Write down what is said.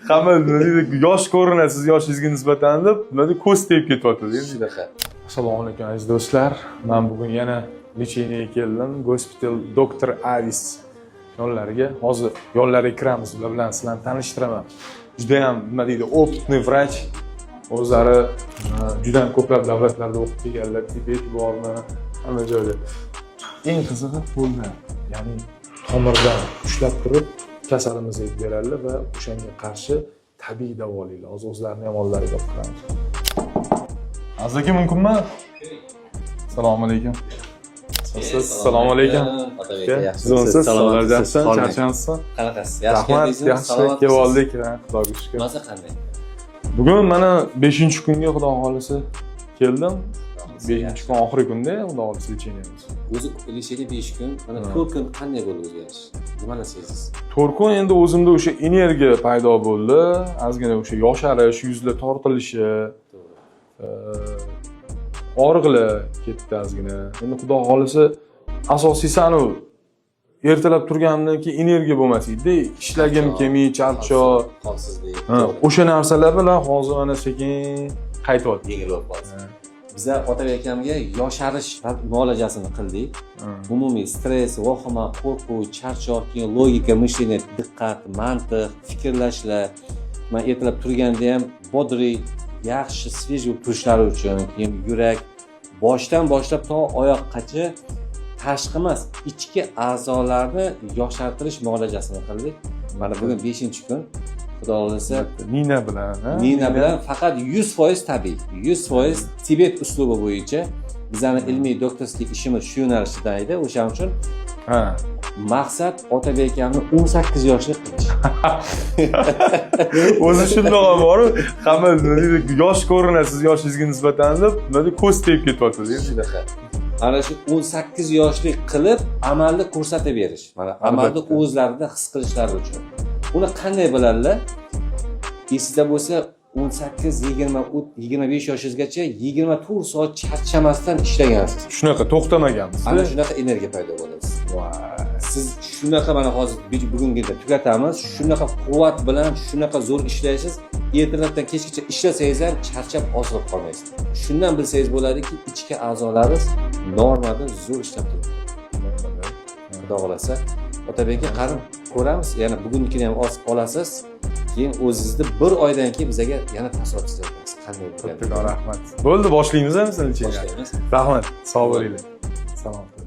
hamma nima deydi, yosh ko'rinasiz yoshingizga nisbatan deb, nima deydi, ko'z tegib ketyapti Shunaqa. Assalomu alaykum aziz do'stlar. Men bugun yana lecheniyaga keldim. Gospital Dr. Aris yo'llariga. Hozir yo'llariga kiramiz, ular bilan sizlarni tanishtiraman. Juda ham nima deydi, opitniy vrach. O'zlari juda ham ko'plab davlatlarda o'qib kelganlar, Tibet bormi, hamma joyda. Eng qizig'i qo'lda, ya'ni tomirdan ushlab turib kasalimizga beradilar va o'shanga qarshi tabiiy davolaydi. Hozir o'zlarining ham oldilariga olib kiramiz. Aziz aka, mumkinmi? Assalomu alaykum. Assalomu alaykum. Yaxshimisiz? Sog'lar yaxshi, charchamisiz? Qanaqasiz? Yaxshi keldingizmi? Yaxshi kelib oldik, Xudoga shukr. Maza qanday? Bugun mana 5-kunga Xudo xolisi keldim. 5-kun oxirgi kunda Xudo xolisi lecheniyamiz. O'zi lecheniya 5 kun, mana 4 kun qanday bo'ldi o'zgarish? Nimani sezasiz? 4 kun endi o'zimda o'sha energiya paydo bo'ldi. Ozgina o'sha yosharish, yuzda tortilishi, og'riqlar ketdi ozgina. Endi Xudo xolisi asosiysi anu ertalab turganimdan keyin energiya bo'lmasdi. Ishlagim kelmay, charchoq, qolsizlik. O'sha narsalar bilan hozir mana sekin qaytyapti. Yengil bo'lib qoldi. Biza Otabek akamga yosharish muolajasini qildik. Umumiy stress, vahima, qo'rquv, charchoq, keyin logika, mishleniya, diqqat, mantiq, fikrlashlar. Men ertalab turganda ham bodri, yaxshi, svejiy bo'lib turishlari uchun, keyin yurak boshdan boshlab to oyoqqacha tashqi emas, ichki a'zolarni yoshartirish muolajasini qildik. Mana bugun 5-kun. Xudo xolisa Nina bilan, Nina bilan faqat 100% tabiiy, 100% Tibet uslubi bo'yicha bizning ilmiy doktorlik ishimiz shu yo'nalishda edi. O'shaning uchun maqsad Otabek akamni 18 yoshli qilish. O'zi shundoq ham bor, hamma nima deydi, yosh ko'rinasiz yoshingizga nisbatan deb, nima deydi, ko'z tegib ketyapti. Shunaqa. Ana shu 18 yoshli qilib amalda ko'rsatib berish. Mana amalda o'zlarida his qilishlari uchun. Uni qanday biladilar? Esingizda bo'lsa 18-25 yoshingizgacha 24 soat charchamasdan ishlagansiz. Shunaqa to'xtamagansiz. Ana shunaqa energiya paydo bo'ladi. Siz shunaqa mana hozir bugungida tugatamiz. Shunaqa quvvat bilan, shunaqa zo'r ishlaysiz. Ertalabdan kechgacha ishlasangiz ham charchab ozib qolmaysiz. Shundan bilsangiz bo'ladiki, ichki a'zolaringiz normada zo'r ishlab turibdi. Xudo xolasa, Otabekka qarab ko'ramiz. Yana bugunnikini ham olasiz. Keyin o'zingizni bir oydan keyin bizga yana taassurot berasiz. Qanday bo'lgan? Rahmat. Bo'ldi, boshlaymiz-a, sizlar uchun. Boshlaymiz. Rahmat. Sog' bo'linglar. Salom.